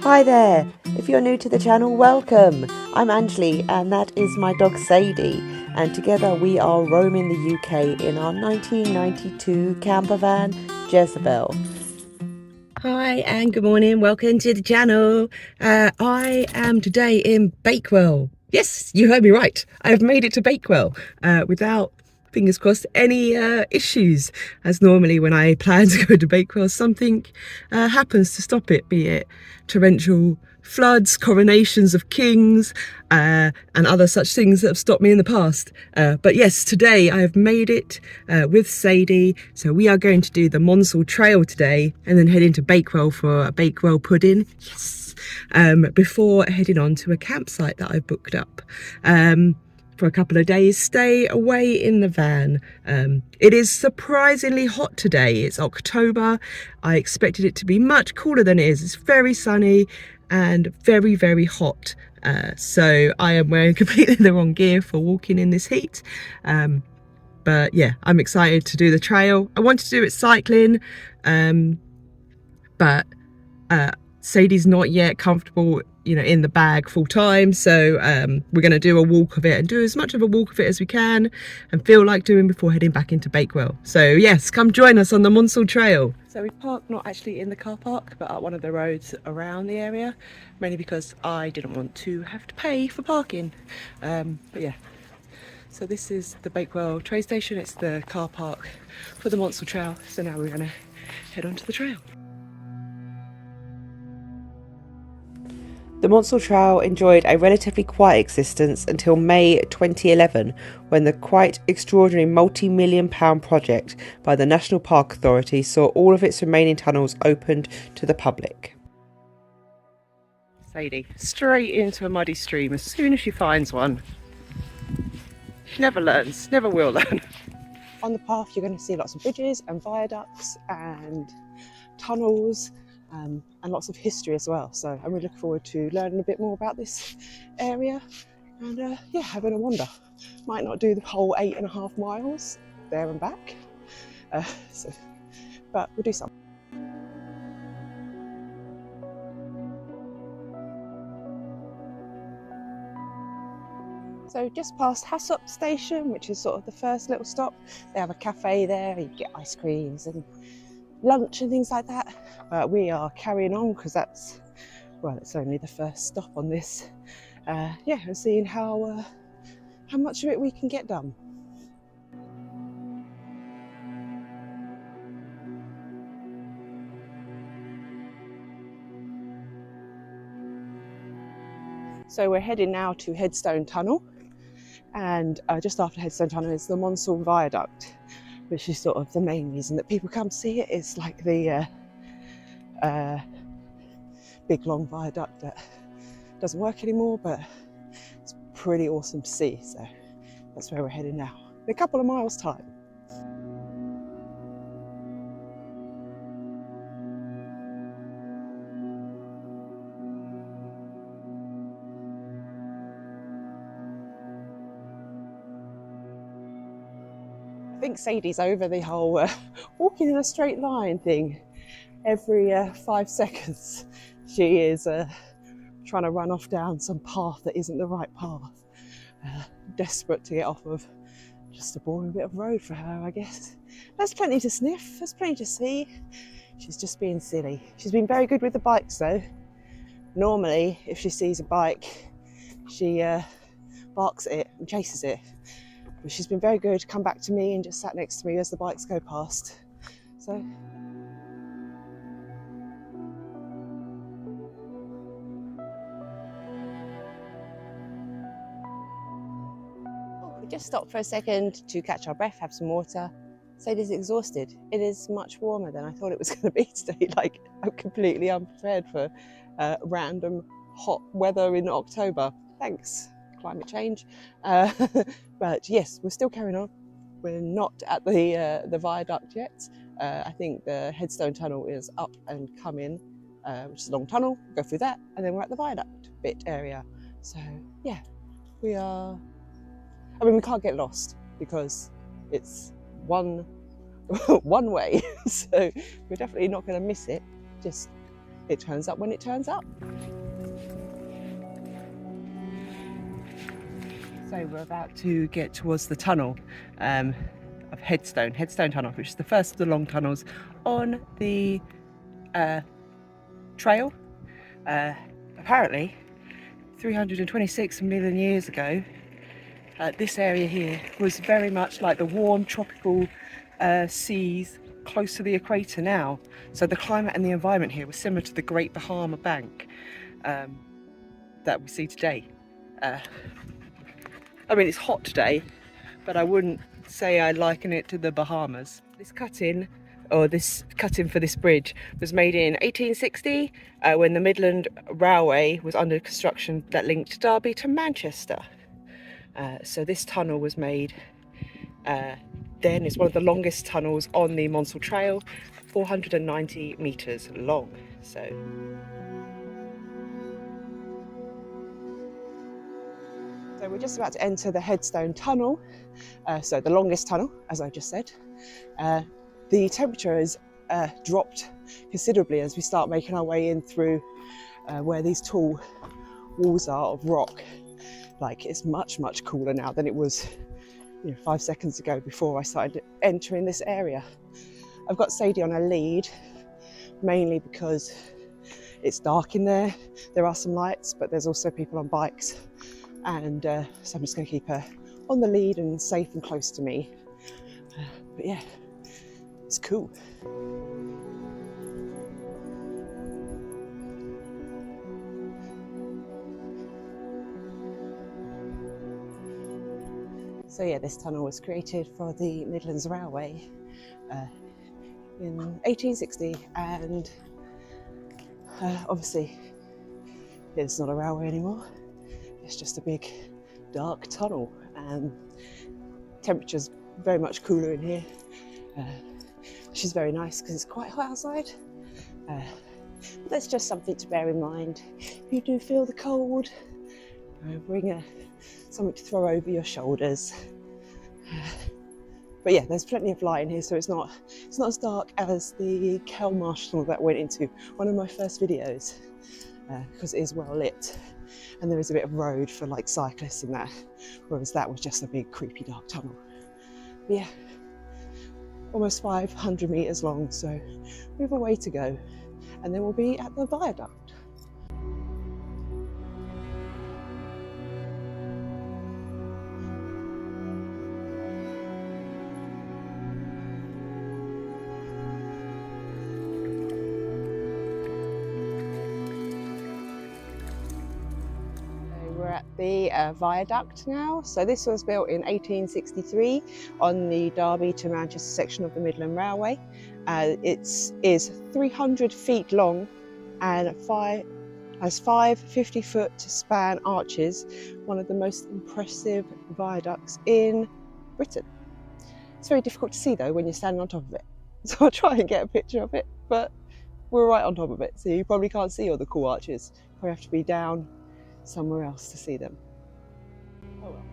Hi there! If you're new to the channel, welcome! I'm Anjali and that is my dog Sadie, and together we are roaming the UK in our 1992 camper van, Jezebel. Hi and good morning, welcome to the channel. I am today in Bakewell. Yes, you heard me right. I've made it to Bakewell without, fingers crossed, any issues, as normally when I plan to go to Bakewell something happens to stop it, be it torrential floods, coronations of kings and other such things that have stopped me in the past. But yes, today I have made it with Sadie, so we are going to do the Monsal Trail today and then head into Bakewell for a Bakewell pudding. Yes. Before heading on to a campsite that I've booked up for a couple of days stay away in the van. It is surprisingly hot today. It's October. I expected it to be much cooler than it is. It's very sunny and very, very hot. So I am wearing completely the wrong gear for walking in this heat. But yeah, I'm excited to do the trail. I wanted to do it cycling, but Sadie's not yet comfortable, you know, in the bag full time, so we're going to do a walk of it and do as much of a walk of it as we can and feel like doing before heading back into Bakewell. So yes, come join us on the Monsal Trail. So we've parked not actually in the car park but at one of the roads around the area, mainly because I didn't want to have to pay for parking. But yeah, so this is the Bakewell train station. It's the car park for the Monsal Trail. So now we're going to head onto the trail. The Monsal Trail enjoyed a relatively quiet existence until May 2011, when the quite extraordinary multi-million-pound project by the National Park Authority saw all of its remaining tunnels opened to the public. Sadie, straight into a muddy stream as soon as she finds one. She never learns, never will learn. On the path you're going to see lots of bridges and viaducts and tunnels. And lots of history as well, so I'm really looking forward to learning a bit more about this area and yeah, having a wander. Might not do the whole 8.5 miles there and back, but we'll do some. So just past Hassop station, which is sort of the first little stop. They have a cafe there, you get ice creams and lunch and things like that, but we are carrying on because that's, well, it's only the first stop on this. Yeah, and seeing how much of it we can get done. So we're heading now to Headstone Tunnel, and just after Headstone Tunnel is the Monsal Viaduct, which is sort of the main reason that people come to see it. It's like the big long viaduct that doesn't work anymore, but it's pretty awesome to see. So that's where we're heading now, in a couple of miles time. I think Sadie's over the whole walking in a straight line thing. Every 5 seconds she is trying to run off down some path that isn't the right path. Desperate to get off of just a boring bit of road for her, I guess. There's plenty to sniff, there's plenty to see. She's just being silly. She's been very good with the bikes though. Normally, if she sees a bike, she barks at it and chases it. But she's been very good, come back to me and just sat next to me as the bikes go past. So. We just stopped for a second to catch our breath, have some water. Sadie's exhausted. It is much warmer than I thought it was going to be today. Like, I'm completely unprepared for random hot weather in October. Thanks, climate change. But yes, we're still carrying on. We're not at the viaduct yet. I think the Headstone Tunnel is up and coming, which is a long tunnel. We'll go through that, and then we're at the viaduct bit area. So yeah, we are. I mean, we can't get lost because it's one way, so we're definitely not going to miss it. Just it turns up when it turns up. So we're about to get towards the tunnel of Headstone Tunnel, which is the first of the long tunnels on the trail. Apparently 326 million years ago, this area here was very much like the warm tropical seas close to the equator now. So the climate and the environment here was similar to the Great Bahama Bank that we see today. I mean, it's hot today, but I wouldn't say I liken it to the Bahamas. This cut-in for this bridge was made in 1860 when the Midland Railway was under construction that linked Derby to Manchester. So this tunnel was made then. It's one of the longest tunnels on the Monsal Trail, 490 metres long. So we're just about to enter the Headstone Tunnel, so the longest tunnel, as I just said. The temperature has dropped considerably as we start making our way in through where these tall walls are of rock. Like, it's much cooler now than it was 5 seconds ago before I started entering this area. I've got Sadie on a lead, mainly because it's dark in there. There are some lights, but there's also people on bikes, and so I'm just going to keep her on the lead and safe and close to me. But yeah, it's cool. So yeah, this tunnel was created for the Midlands Railway in 1860, and obviously it's not a railway anymore. It's just a big dark tunnel, and temperature's very much cooler in here, which is very nice because it's quite hot outside. That's just something to bear in mind. If you do feel the cold, bring something to throw over your shoulders. But yeah, there's plenty of light in here, so it's not as dark as the Kelmarsh tunnel that went into one of my first videos, because it is well lit, and there is a bit of road for like cyclists and that, whereas that was just a big creepy dark tunnel. But yeah, almost 500 meters long, so we have a way to go, and then we'll be at the viaduct. We're at the viaduct now. So this was built in 1863 on the Derby to Manchester section of the Midland Railway. It is 300 feet long and has five 50-foot span arches, one of the most impressive viaducts in Britain. It's very difficult to see though when you're standing on top of it. So I'll try and get a picture of it, but we're right on top of it, so you probably can't see all the cool arches. You probably have to be down somewhere else to see them. Oh well.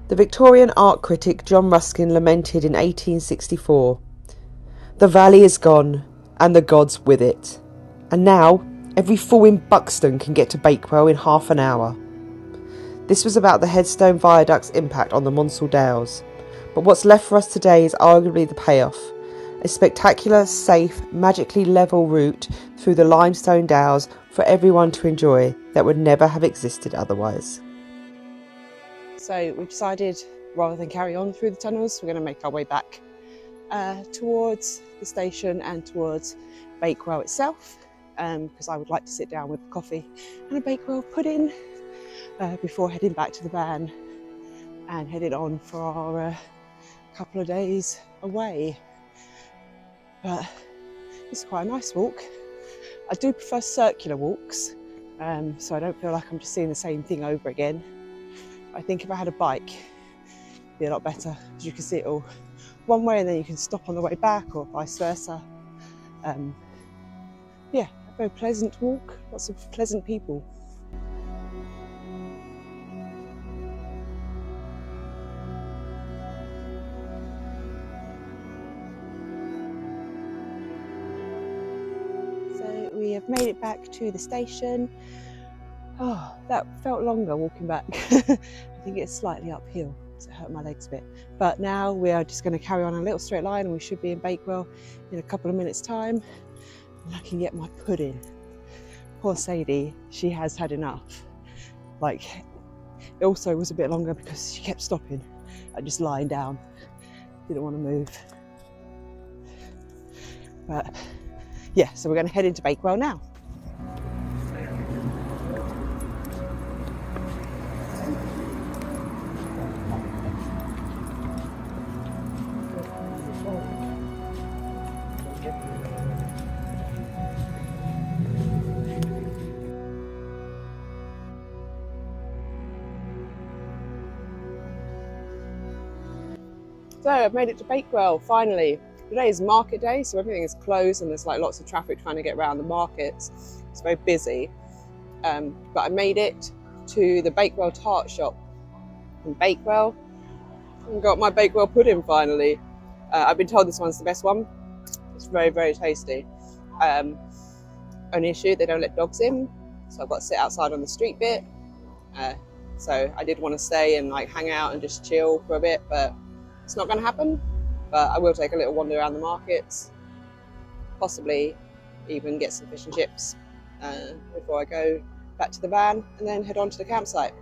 The Victorian art critic John Ruskin lamented in 1864, "The valley is gone, and the gods with it. And now, every fool in Buxton can get to Bakewell in half an hour." This was about the Headstone Viaduct's impact on the Monsal Dales. But what's left for us today is arguably the payoff. A spectacular, safe, magically level route through the limestone dales for everyone to enjoy that would never have existed otherwise. So we've decided, rather than carry on through the tunnels, we're going to make our way back towards the station and towards Bakewell itself, because I would like to sit down with a coffee and a Bakewell pudding before heading back to the van and heading on for our couple of days away. But it's quite a nice walk. I do prefer circular walks, so I don't feel like I'm just seeing the same thing over again. I think if I had a bike, it'd be a lot better, because you can see it all one way and then you can stop on the way back, or vice versa. Yeah, a very pleasant walk, lots of pleasant people. So have made it back to the station. Oh, that felt longer walking back. I think it's slightly uphill, so it hurt my legs a bit. But now we are just going to carry on a little straight line and we should be in Bakewell in a couple of minutes' time. And I can get my pudding. Poor Sadie, she has had enough. Like, it also was a bit longer because she kept stopping and just lying down. Didn't want to move. But yeah, so we're going to head into Bakewell now. So I've made it to Bakewell, finally. Today is market day, so everything is closed and there's like lots of traffic trying to get around the markets. It's very busy. But I made it to the Bakewell tart shop in Bakewell and got my Bakewell pudding finally. I've been told this one's the best one. It's very, very tasty. Only issue, they don't let dogs in, so I've got to sit outside on the street bit. So I did want to stay and like hang out and just chill for a bit, but it's not going to happen. But I will take a little wander around the markets, possibly even get some fish and chips before I go back to the van and then head on to the campsite.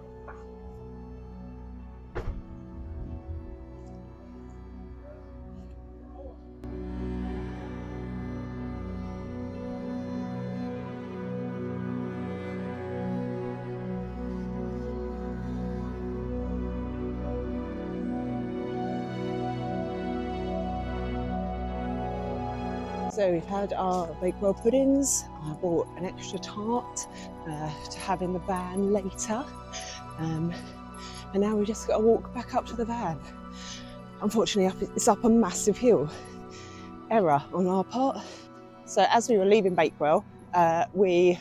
So we've had our Bakewell puddings. I bought an extra tart to have in the van later. And now we just got to walk back up to the van. Unfortunately, it's up a massive hill. Error on our part. So as we were leaving Bakewell, we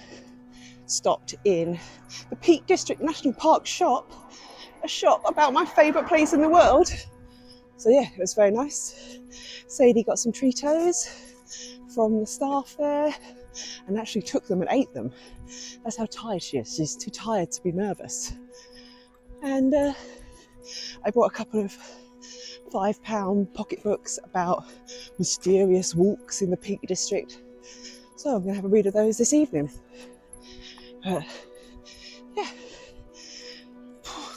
stopped in the Peak District National Park shop, a shop about my favourite place in the world. So yeah, it was very nice. Sadie got some Treatos from the staff there and actually took them and ate them. That's how tired she is. She's too tired to be nervous. And I bought a couple of £5 pocketbooks about mysterious walks in the Peak District. So I'm going to have a read of those this evening. Yeah,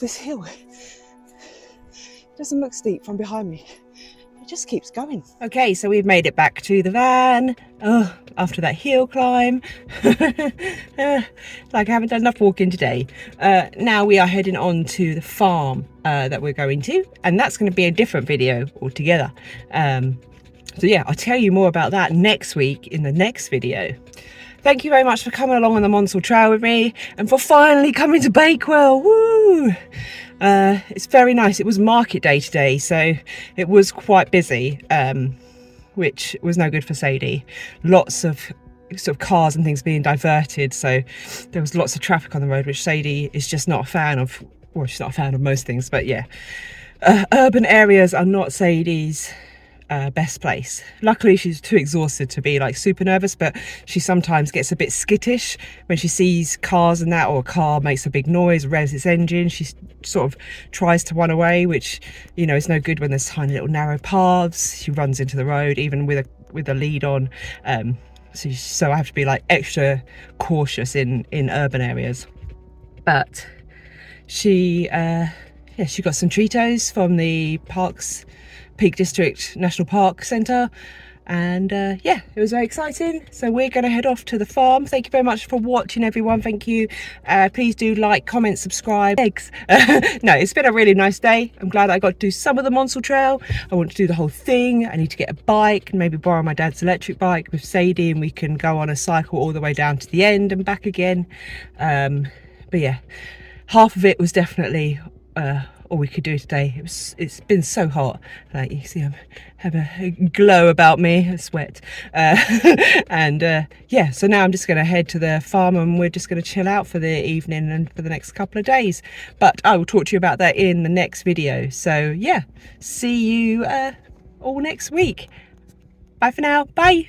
this hill doesn't look steep from behind me. It just keeps going. Okay, so we've made it back to the van. Oh, after that hill climb. Like I haven't done enough walking today. Now we are heading on to the farm that we're going to, and that's going to be a different video altogether. So yeah, I'll tell you more about that next week in the next video. Thank you very much for coming along on the Monsal Trail with me and for finally coming to Bakewell. Woo! It's very nice. It was market day today, so it was quite busy, which was no good for Sadie. Lots of sort of cars and things being diverted, so there was lots of traffic on the road, which Sadie is just not a fan of. Well, she's not a fan of most things, but yeah. Urban areas are not Sadie's best place. Luckily she's too exhausted to be like super nervous, but she sometimes gets a bit skittish when she sees cars and that, or a car makes a big noise, revs its engine. She sort of tries to run away, which, you know, is no good when there's tiny little narrow paths. She runs into the road even with a lead on. So I have to be like extra cautious in urban areas. But she got some Treatos from the Peak District National Park Centre, and yeah, it was very exciting. So we're going to head off to the farm. Thank you very much for watching, everyone. Thank you. Please do like, comment, subscribe. Eggs. No, it's been a really nice day. I'm glad I got to do some of the Monsal Trail. I want to do the whole thing. I need to get a bike and maybe borrow my dad's electric bike with Sadie, and we can go on a cycle all the way down to the end and back again. But yeah, half of it was definitely all we could do today. It's been so hot, like you see I have a glow about me, a sweat, and yeah, so now I'm just going to head to the farm and we're just going to chill out for the evening and for the next couple of days. But I will talk to you about that in the next video. So yeah, see you all next week. Bye for now. Bye.